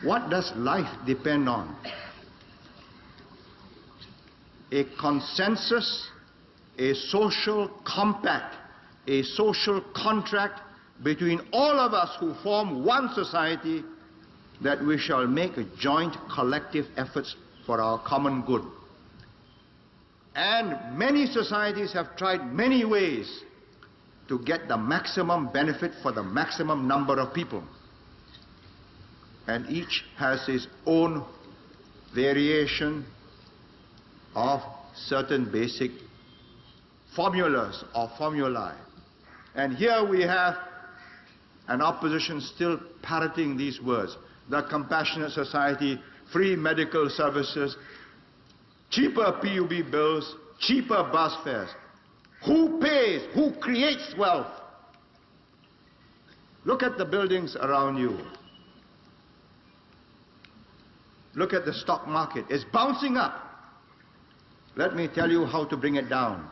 What does life depend on? A consensus, a social compact, a social contract between all of us who form one society, that we shall make a joint collective efforts for our common good. And many societies have tried many ways to get the maximum benefit for the maximum number of people. And each has its own variation of certain basic formulas or formulae. And here we have an opposition still parroting these words: the compassionate society, free medical services, cheaper PUB bills, cheaper bus fares. Who pays? Who creates wealth? Look at the buildings around you. Look at the stock market. It's bouncing up. Let me tell you how to bring it down.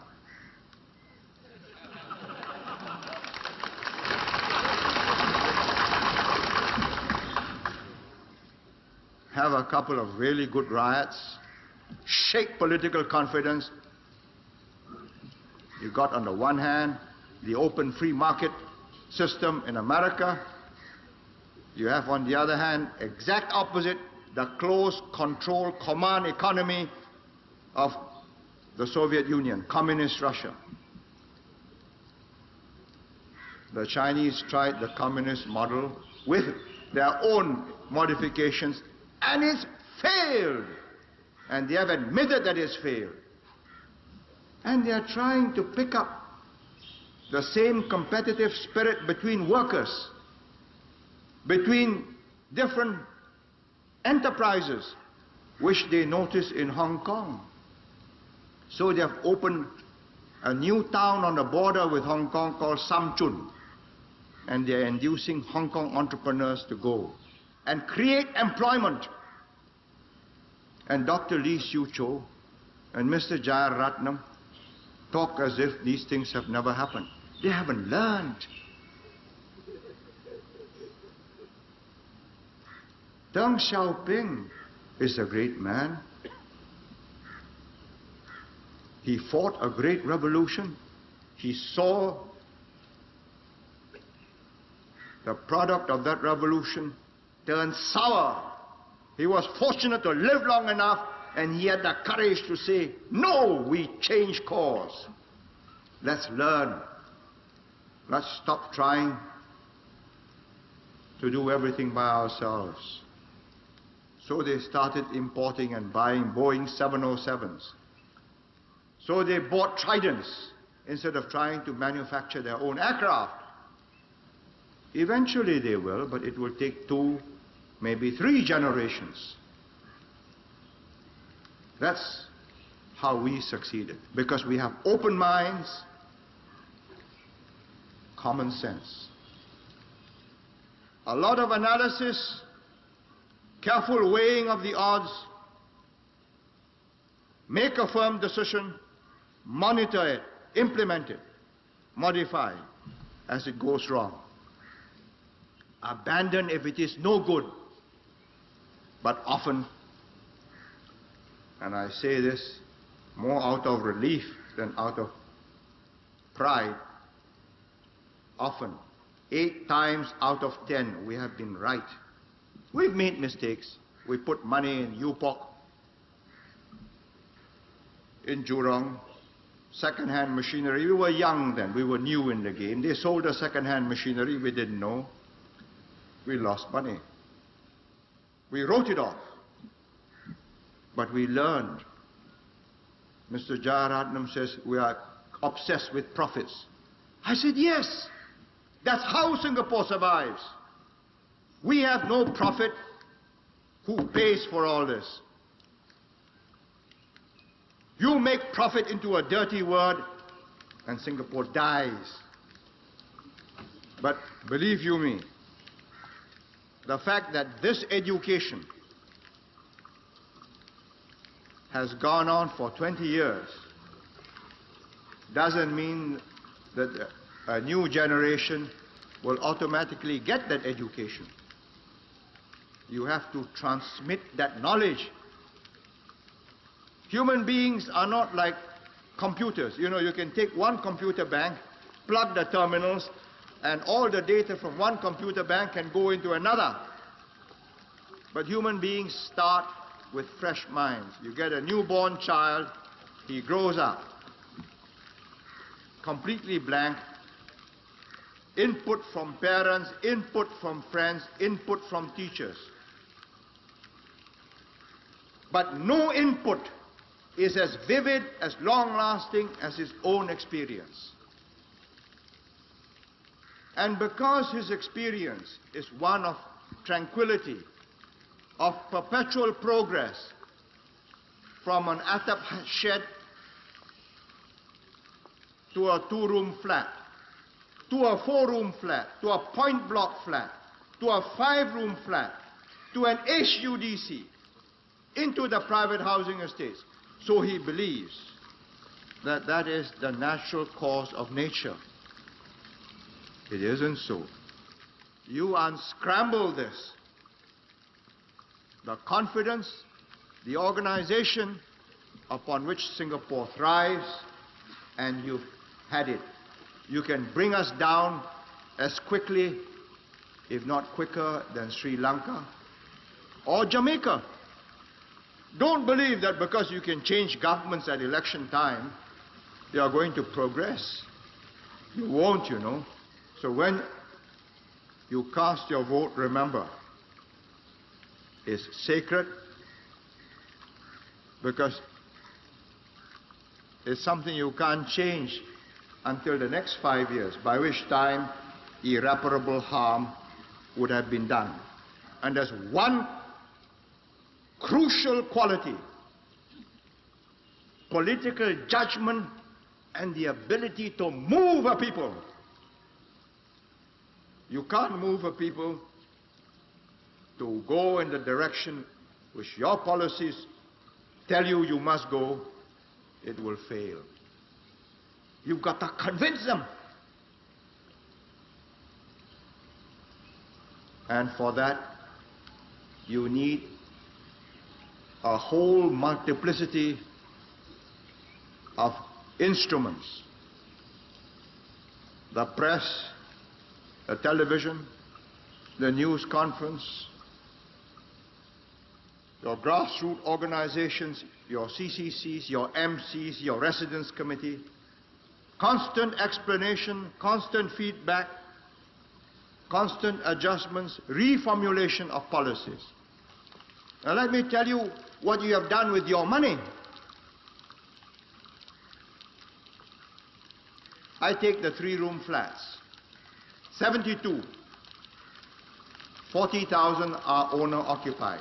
Have a couple of really good riots, shake political confidence. You got on the one hand the open free market system in America. You have on the other hand, exact opposite, the closed control command economy of the Soviet Union, communist Russia. The Chinese tried the communist model with their own modifications, and it's failed. And they have admitted that it's failed. And they are trying to pick up the same competitive spirit between workers, between different enterprises, which they notice in Hong Kong. So they have opened a new town on the border with Hong Kong called Sam Chun. And they are inducing Hong Kong entrepreneurs to go and create employment. And Dr. Lee Siew Choh and Mr. Jayaratnam talk as if these things have never happened. They haven't learned. Deng Xiaoping is a great man. He fought a great revolution. He saw the product of that revolution turn sour. He was fortunate to live long enough, and he had the courage to say, no, we change course. Let's learn. Let's stop trying to do everything by ourselves. So they started importing and buying Boeing 707s. So they bought Tridents instead of trying to manufacture their own aircraft. Eventually they will, but it will take 2, maybe 3 generations. That's how we succeeded, because we have open minds, common sense, a lot of analysis, careful weighing of the odds, make a firm decision, monitor it, implement it, modify as it goes wrong. Abandon if it is no good. But often, and I say this more out of relief than out of pride, often, 8 times out of 10, we have been right. We've made mistakes. We put money in UPOC, in Jurong, second-hand machinery. We were young then. We were new in the game. They sold us second-hand machinery. We didn't know. We lost money. We wrote it off. But we learned. Mr. Jayaratnam says we are obsessed with profits. I said, yes. That's how Singapore survives. We have no profit. Who pays for all this? You make profit into a dirty word, and Singapore dies. But believe you me, the fact that this education has gone on for 20 years doesn't mean that a new generation will automatically get that education. You have to transmit that knowledge. Human beings are not like computers. You know, you can take one computer bank, plug the terminals, and all the data from one computer bank can go into another. But human beings start with fresh minds. You get a newborn child, he grows up completely blank. Input from parents, input from friends, input from teachers. But no input is as vivid, as long-lasting as his own experience. And because his experience is one of tranquility, of perpetual progress, from an atap shed to a two-room flat, to a four-room flat, to a point block flat, to a five-room flat, to an HUDC, into the private housing estates. So he believes that that is the natural course of nature. It isn't so. You unscramble this. The confidence, the organization upon which Singapore thrives, and you've had it. You can bring us down as quickly, if not quicker, than Sri Lanka or Jamaica. Don't believe that because you can change governments at election time, they are going to progress. You won't, you know. So when you cast your vote, remember, it's sacred because it's something you can't change until the next 5 years, by which time irreparable harm would have been done. And there's one crucial quality: political judgment and the ability to move a people. You can't move a people to go in the direction which your policies tell you you must go. It will fail. You've got to convince them. And for that, you need a whole multiplicity of instruments. The press, the television, the news conference, your grassroots organizations, your CCCs, your MCs, your residence committee, constant explanation, constant feedback, constant adjustments, reformulation of policies. Now let me tell you what you have done with your money. I take the three-room flats. 72. 40,000 are owner-occupied.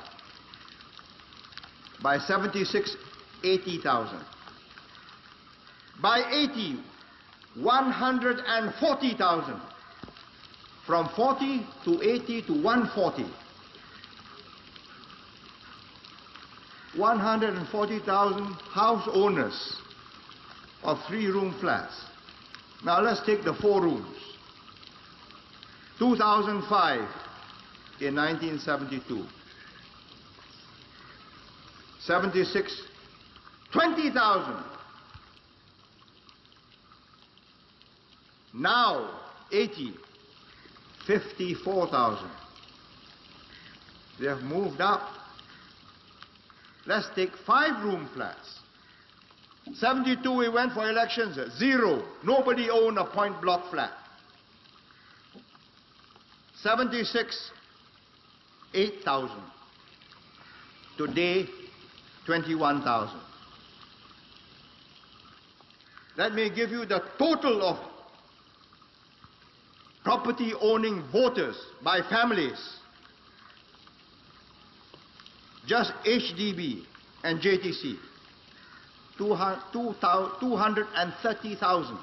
By 76, 80,000. By 80, 140,000. From 40 to 80 to 140. 140,000 house owners of three-room flats. Now let's take the four rooms. 2005 in 1972. 76, 20,000. Now 80, 54,000. They have moved up. Let's take five-room flats. 72 we went for elections, 0. Nobody owned a point block flat. 76, 8,000. Today, 21,000. Let me give you the total of property owning voters by families. Just HDB and JTC, 230,000.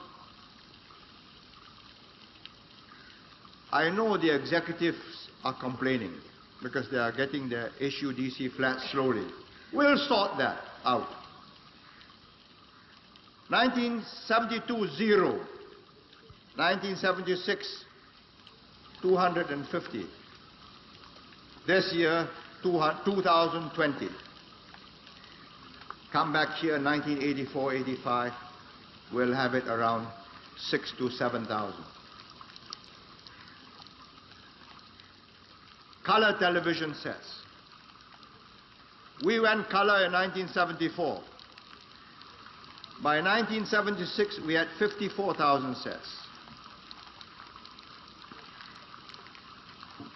I know the executives are complaining because they are getting their HUDC flats slowly. We'll sort that out. 1972, 0. 1976, 250. This year, 2020. Come back here, 1984-85, we'll have it around 6,000 to 7,000. Color television sets. We went color in 1974. By 1976, we had 54,000 sets.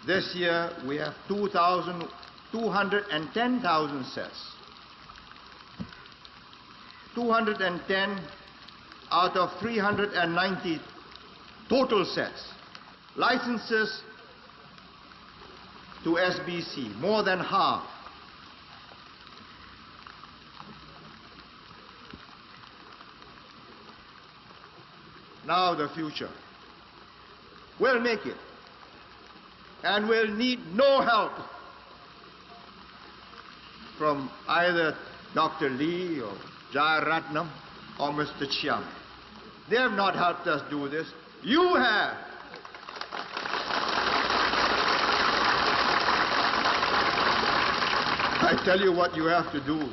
This year, we have 210,000 sets. 210 out of 390 total sets. Licenses to SBC, more than half. Now the future. We'll make it. And we'll need no help from either Dr. Lee or Jayaratnam or Mr. Chiang. They have not helped us do this. You have. I tell you what you have to do.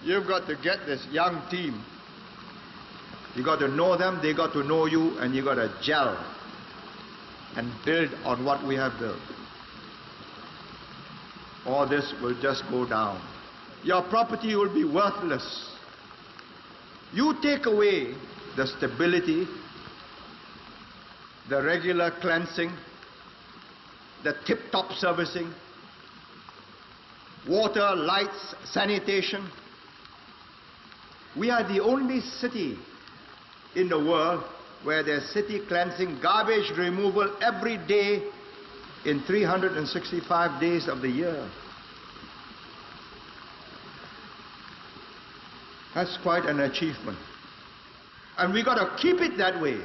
You've got to get this young team. You got to know them, they got to know you, and you got to gel and build on what we have built. All this will just go down. Your property will be worthless. You take away the stability, the regular cleansing, the tip-top servicing, water, lights, sanitation. We are the only city in the world where there's city cleansing, garbage removal every day in 365 days of the year. That's quite an achievement. And we got to keep it that way,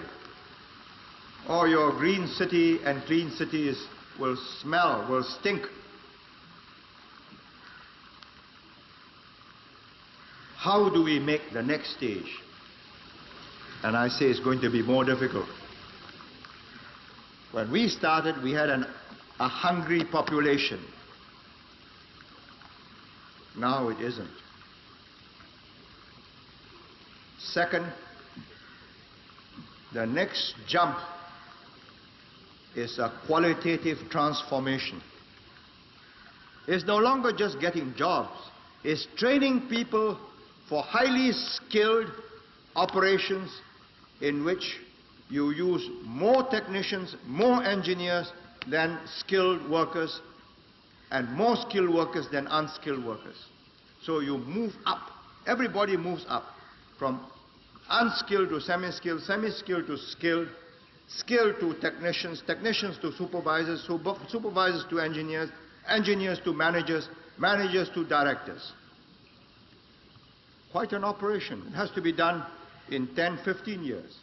or your green city and clean cities will smell, will stink. How do we make the next stage? And I say it's going to be more difficult. When we started, we had a hungry population. Now it isn't. Second, the next jump is a qualitative transformation. It's no longer just getting jobs. It's training people for highly skilled operations in which you use more technicians, more engineers than skilled workers, and more skilled workers than unskilled workers. So you move up. Everybody moves up from unskilled to semi-skilled, semi-skilled to skilled, skilled to technicians, technicians to supervisors, supervisors to engineers, engineers to managers, managers to directors. Quite an operation. It has to be done in 10, 15 years.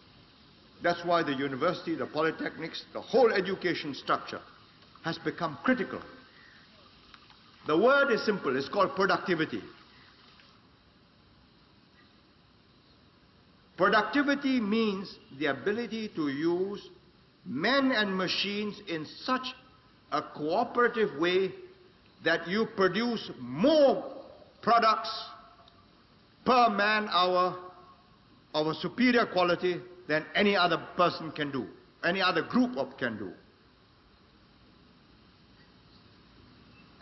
That's why the university, the polytechnics, the whole education structure has become critical. The word is simple. It's called productivity. Productivity means the ability to use men and machines in such a cooperative way that you produce more products per man hour of a superior quality than any other person can do, any other group can do.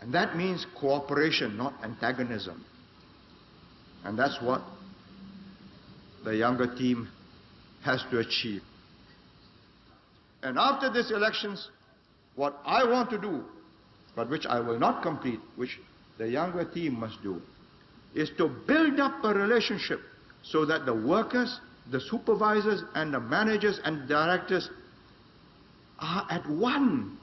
And that means cooperation, not antagonism. And that's what the younger team has to achieve. And after these elections, what I want to do, but which I will not complete, which the younger team must do, is to build up a relationship so that the workers, the supervisors, and the managers and directors are at one.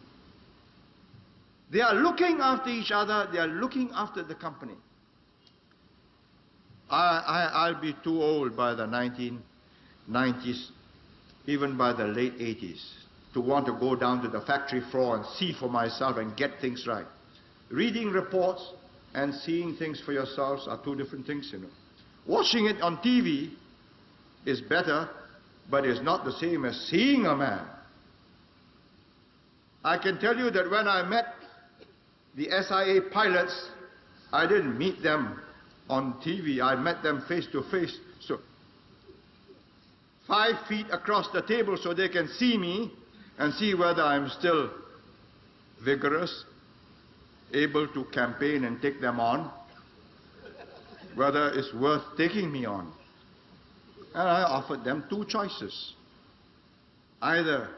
They are looking after each other, they are looking after the company. I'll be too old by the 1990s, even by the late 80s, to want to go down to the factory floor and see for myself and get things right. Reading reports and seeing things for yourselves are two different things, you know. Watching it on TV is better, but it's not the same as seeing a man. I can tell you that when I met The SIA pilots, I didn't meet them on TV. I met them face to face. So 5 feet across the table so they can see me and see whether I'm still vigorous, able to campaign and take them on, whether it's worth taking me on. And I offered them 2 choices. Either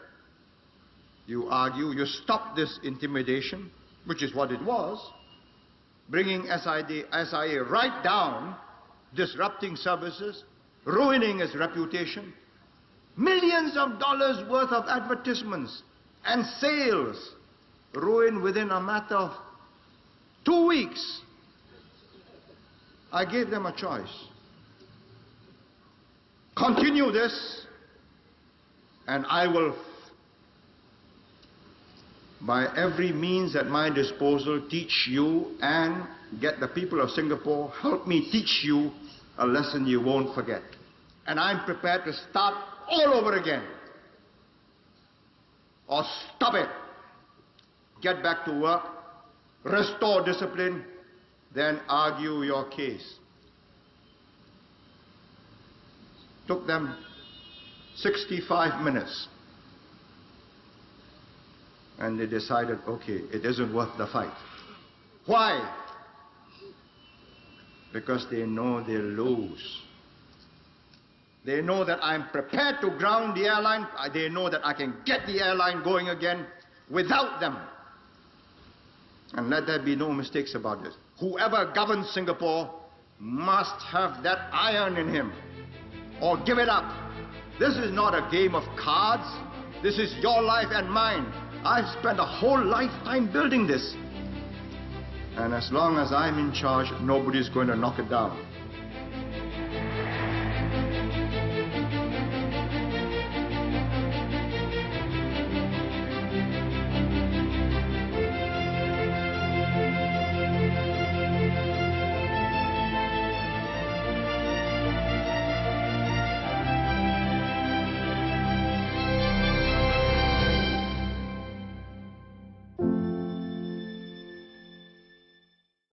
you argue, you stop this intimidation, which is what it was, bringing SIA right down, disrupting services, ruining its reputation, millions of dollars worth of advertisements and sales ruined within a matter of 2 weeks. I gave them a choice. Continue this, and I will, by every means at my disposal, teach you and get the people of Singapore, help me teach you a lesson you won't forget. And I'm prepared to start all over again. Or stop it. Get back to work, restore discipline, then argue your case. Took them 65 minutes. And they decided, okay, it isn't worth the fight. Why? Because they know they'll lose. They know that I'm prepared to ground the airline. They know that I can get the airline going again without them. And let there be no mistakes about this. Whoever governs Singapore must have that iron in him, or give it up. This is not a game of cards. This is your life and mine. I've spent a whole lifetime building this. And as long as I'm in charge, nobody's going to knock it down.